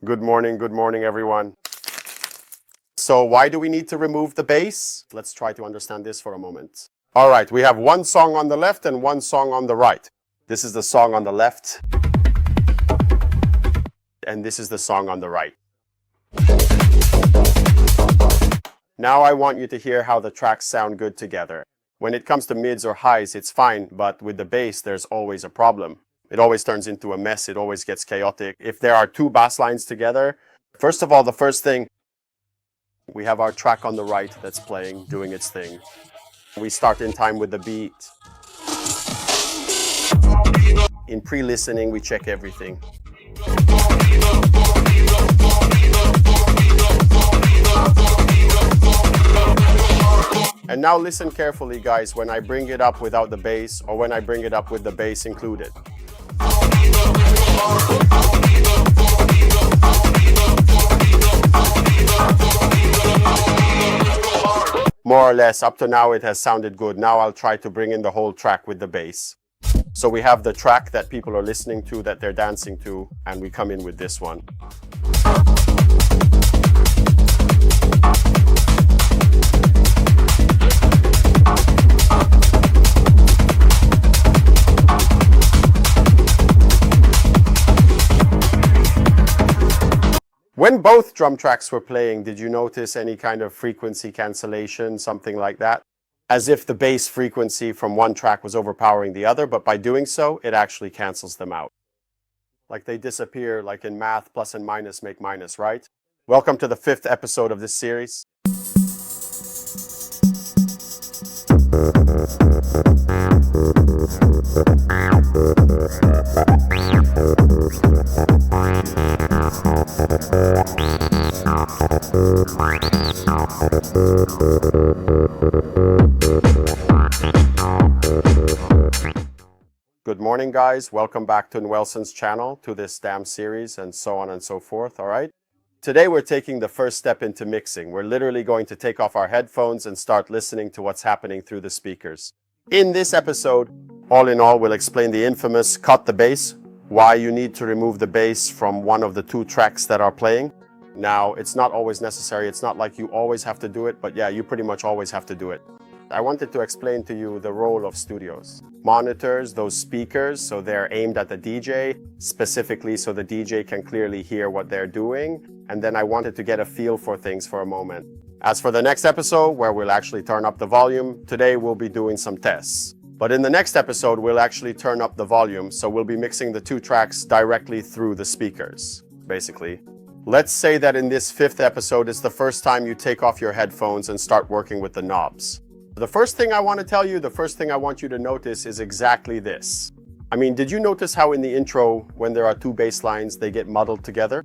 Good morning, everyone. So why do we need to remove the bass? Let's try to understand this for a moment. All right, we have one song on the left and one song on the right. This is the song on the left, and this is the song on the right. Now I want you to hear how the tracks sound good together. When it comes to mids or highs, it's fine, but with the bass, there's always a problem. It always turns into a mess, it always gets chaotic. If there are two bass lines together, first of all, the first thing, we have our track on the right that's playing, doing its thing. We start in time with the beat. In pre-listening, we check everything. And now listen carefully, guys, when I bring it up without the bass or when I bring it up with the bass included. More or less, up to now it has sounded good. Now I'll try to bring in the whole track with the bass. So we have the track that people are listening to, that they're dancing to, and we come in with this one. When both drum tracks were playing, did you notice any kind of frequency cancellation, something like that? As if the bass frequency from one track was overpowering the other, but by doing so, it actually cancels them out. Like they disappear, like in math, plus and minus make minus, right? Welcome to the 5th episode of this series. Good morning, guys. Welcome back to Nwelson's channel, to this damn series, and so on and so forth, all right? Today we're taking the first step into mixing. We're literally going to take off our headphones and start listening to what's happening through the speakers. In this episode, all in all, we'll explain the infamous cut the bass, why you need to remove the bass from one of the two tracks that are playing. Now, it's not always necessary. It's not like you always have to do it, but yeah, you pretty much always have to do it. I wanted to explain to you the role of studios. Monitors, those speakers, so they're aimed at the DJ, specifically so the DJ can clearly hear what they're doing. And then I wanted to get a feel for things for a moment. As for the next episode, where we'll actually turn up the volume, today we'll be doing some tests. But in the next episode, we'll actually turn up the volume, so we'll be mixing the two tracks directly through the speakers, basically. Let's say that in this 5th episode, it's the first time you take off your headphones and start working with the knobs. The first thing I want to tell you, the first thing I want you to notice is exactly this. I mean, did you notice how in the intro, when there are two bass lines, they get muddled together?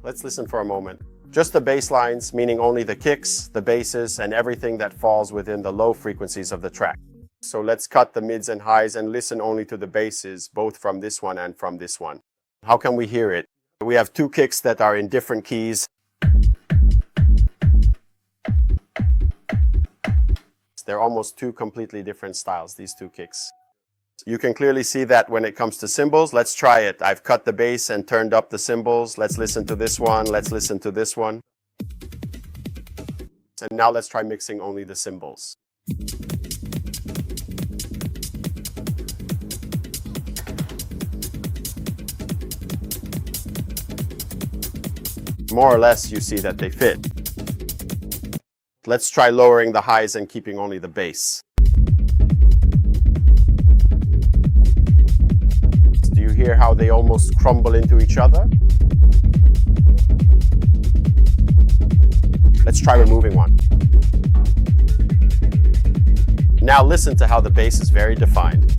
Let's listen for a moment. Just the bass lines, meaning only the kicks, the basses, and everything that falls within the low frequencies of the track. So let's cut the mids and highs and listen only to the basses, both from this one and from this one. How can we hear it? We have two kicks that are in different keys. They're almost two completely different styles, these two kicks. You can clearly see that when it comes to cymbals. Let's try it. I've cut the bass and turned up the cymbals. Let's listen to this one. Let's listen to this one. And now let's try mixing only the cymbals. More or less, you see that they fit. Let's try lowering the highs and keeping only the bass. Do you hear how they almost crumble into each other? Let's try removing one. Now listen to how the bass is very defined.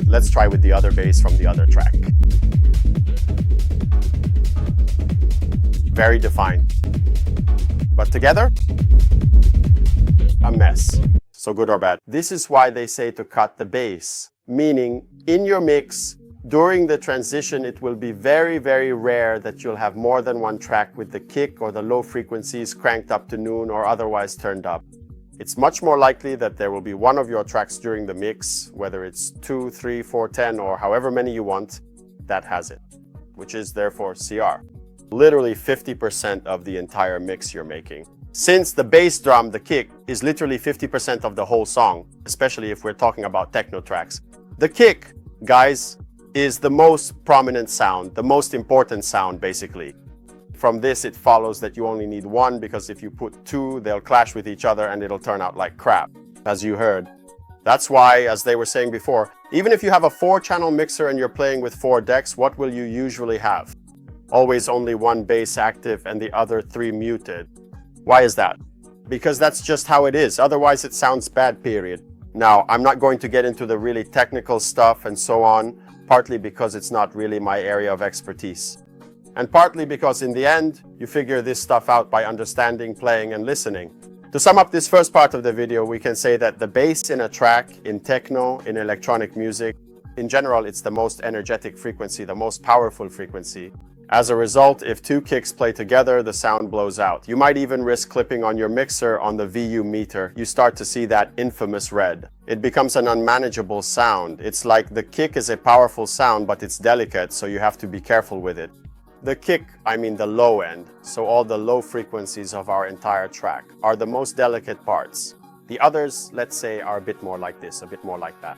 Let's try with the other bass from the other track. Very defined. But together, a mess. So good or bad. This is why they say to cut the bass, meaning in your mix, during the transition, it will be very, very rare that you'll have more than one track with the kick or the low frequencies cranked up to noon or otherwise turned up. It's much more likely that there will be one of your tracks during the mix, whether it's 2, 3, 4, 10, or however many you want, that has it. which is therefore CR. Literally 50% of the entire mix you're making. Since the bass drum, the kick, is literally 50% of the whole song, especially if we're talking about techno tracks. The kick, guys, is the most prominent sound, the most important sound, basically. From this, it follows that you only need one, because if you put two, they'll clash with each other and it'll turn out like crap, as you heard. That's why, as they were saying before, even if you have a 4-channel mixer and you're playing with 4 decks, what will you usually have? Always only one bass active and the other 3 muted. Why is that? Because that's just how it is. Otherwise, it sounds bad, period. Now, I'm not going to get into the really technical stuff and so on, partly because it's not really my area of expertise. And partly because in the end, you figure this stuff out by understanding, playing, and listening. To sum up this first part of the video, we can say that the bass in a track, in techno, in electronic music, in general, it's the most energetic frequency, the most powerful frequency. As a result, if 2 kicks play together, the sound blows out. You might even risk clipping on your mixer on the VU meter. You start to see that infamous red. It becomes an unmanageable sound. It's like the kick is a powerful sound, but it's delicate, so you have to be careful with it. The kick, I mean the low end, so all the low frequencies of our entire track, are the most delicate parts. The others, let's say, are a bit more like this, a bit more like that.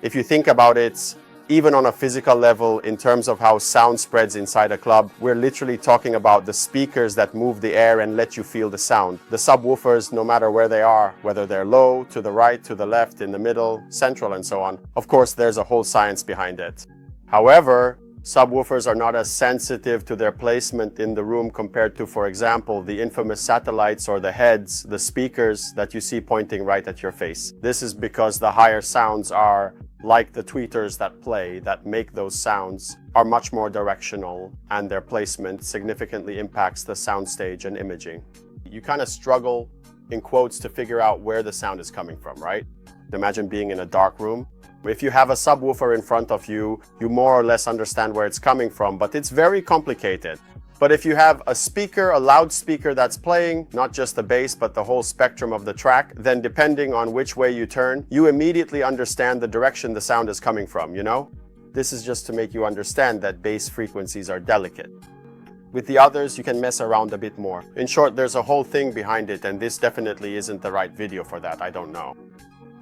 If you think about it, even on a physical level, in terms of how sound spreads inside a club, we're literally talking about the speakers that move the air and let you feel the sound. The subwoofers, no matter where they are, whether they're low, to the right, to the left, in the middle, central, and so on. Of course, there's a whole science behind it. However, subwoofers are not as sensitive to their placement in the room compared to, for example, the infamous satellites or the heads, the speakers that you see pointing right at your face. This is because the higher sounds are, like the tweeters that play, that make those sounds, are much more directional, and their placement significantly impacts the soundstage and imaging. You kind of struggle, in quotes, to figure out where the sound is coming from, right? Imagine being in a dark room. If you have a subwoofer in front of you, you more or less understand where it's coming from, but it's very complicated. But if you have a speaker, a loudspeaker that's playing, not just the bass, but the whole spectrum of the track, then depending on which way you turn, you immediately understand the direction the sound is coming from, you know? This is just to make you understand that bass frequencies are delicate. With the others, you can mess around a bit more. In short, there's a whole thing behind it, and this definitely isn't the right video for that, I don't know.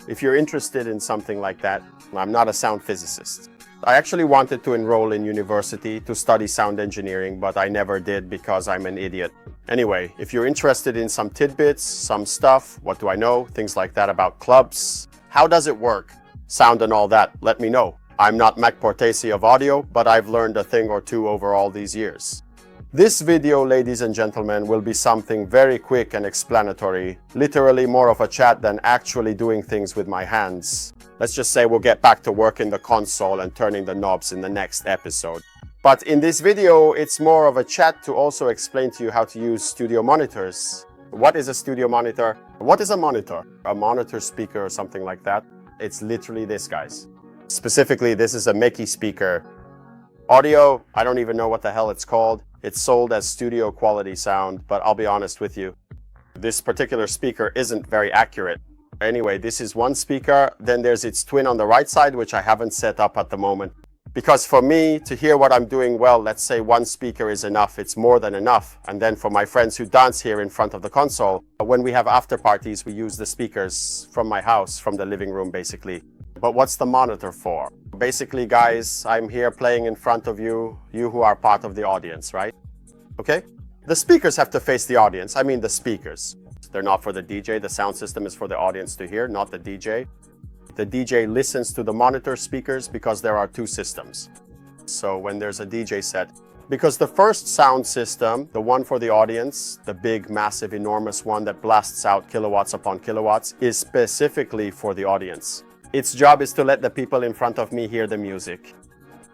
If you're interested in something like that, I'm not a sound physicist. I actually wanted to enroll in university to study sound engineering, but I never did because I'm an idiot. Anyway, if you're interested in some tidbits, some stuff, what do I know, things like that about clubs, how does it work, sound and all that, let me know. I'm not Mac Portesi of audio, but I've learned a thing or two over all these years. This video, ladies and gentlemen, will be something very quick and explanatory, literally more of a chat than actually doing things with my hands. Let's just say we'll get back to work in the console and turning the knobs in the next episode. But in this video, it's more of a chat to also explain to you how to use studio monitors. What is a studio monitor? What is a monitor? A monitor speaker or something like that? It's literally this, guys. Specifically, this is a Mickey speaker. Audio, I don't even know what the hell it's called. It's sold as studio quality sound, but I'll be honest with you. This particular speaker isn't very accurate. Anyway, this is one speaker, then there's its twin on the right side, which I haven't set up at the moment. Because for me, to hear what I'm doing well, let's say one speaker is enough, it's more than enough. And then for my friends who dance here in front of the console, when we have after parties, we use the speakers from my house, from the living room basically. But what's the monitor for? Basically, guys, I'm here playing in front of you who are part of the audience, right? Okay? The speakers have to face the audience, I mean the speakers. They're not for the DJ, the sound system is for the audience to hear, not the DJ. The DJ listens to the monitor speakers because there are two systems. So when there's a DJ set, because the first sound system, the one for the audience, the big, massive, enormous one that blasts out kilowatts upon kilowatts, is specifically for the audience. Its job is to let the people in front of me hear the music.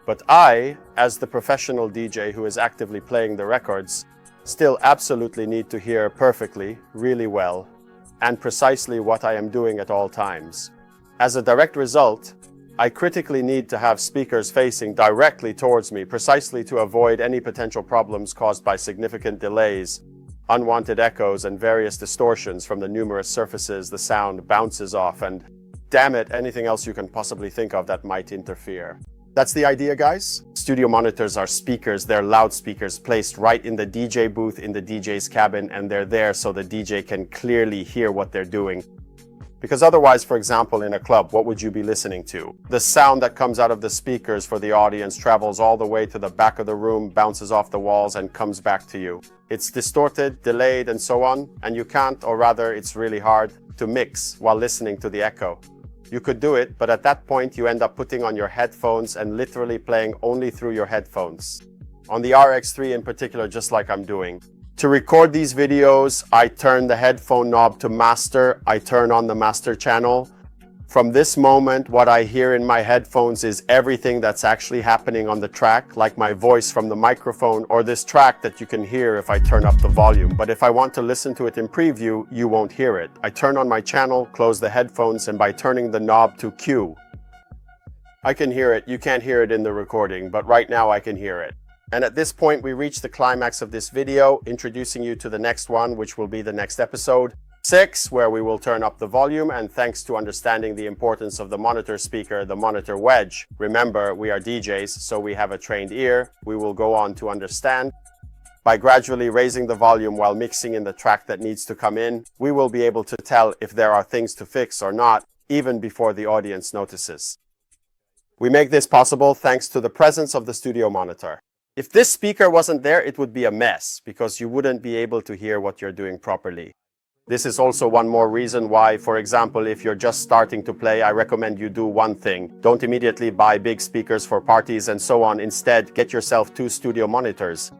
But I, as the professional DJ who is actively playing the records, still absolutely need to hear perfectly, really well, and precisely what I am doing at all times. As a direct result, I critically need to have speakers facing directly towards me, precisely to avoid any potential problems caused by significant delays, unwanted echoes, and various distortions from the numerous surfaces the sound bounces off, and damn it, anything else you can possibly think of that might interfere. That's the idea, guys. Studio monitors are speakers, they're loudspeakers placed right in the DJ booth in the DJ's cabin, and they're there so the DJ can clearly hear what they're doing. Because otherwise, for example, in a club, what would you be listening to? The sound that comes out of the speakers for the audience travels all the way to the back of the room, bounces off the walls, and comes back to you. It's distorted, delayed, and so on, and you can't, or rather, it's really hard to mix while listening to the echo. You could do it, but at that point you end up putting on your headphones and literally playing only through your headphones. On the RX3 in particular, just like I'm doing. To record these videos, I turn the headphone knob to master, I turn on the master channel. From this moment, what I hear in my headphones is everything that's actually happening on the track, like my voice from the microphone or this track that you can hear if I turn up the volume. But if I want to listen to it in preview, you won't hear it. I turn on my channel, close the headphones, and by turning the knob to Q, I can hear it. You can't hear it in the recording, but right now I can hear it. And at this point, we reach the climax of this video, introducing you to the next one, which will be the next episode 6, where we will turn up the volume, and thanks to understanding the importance of the monitor speaker, the monitor wedge. Remember, we are DJs, so we have a trained ear. We will go on to understand. By gradually raising the volume while mixing in the track that needs to come in, we will be able to tell if there are things to fix or not, even before the audience notices. We make this possible thanks to the presence of the studio monitor. If this speaker wasn't there, it would be a mess, because you wouldn't be able to hear what you're doing properly. This is also one more reason why, for example, if you're just starting to play, I recommend you do one thing. Don't immediately buy big speakers for parties and so on. Instead, get yourself 2 studio monitors.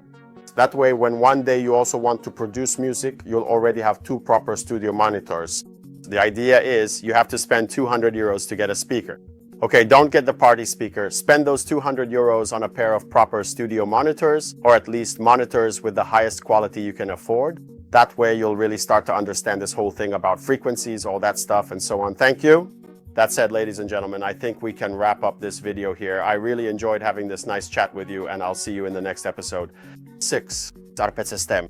That way, when one day you also want to produce music, you'll already have 2 proper studio monitors. The idea is you have to spend 200 euros to get a speaker. Okay, don't get the party speaker. Spend those 200 euros on a pair of proper studio monitors, or at least monitors with the highest quality you can afford. That way you'll really start to understand this whole thing about frequencies, all that stuff, and so on. Thank you. That said, ladies and gentlemen, I think we can wrap up this video here. I really enjoyed having this nice chat with you, and I'll see you in the next episode 6. Arvuzen.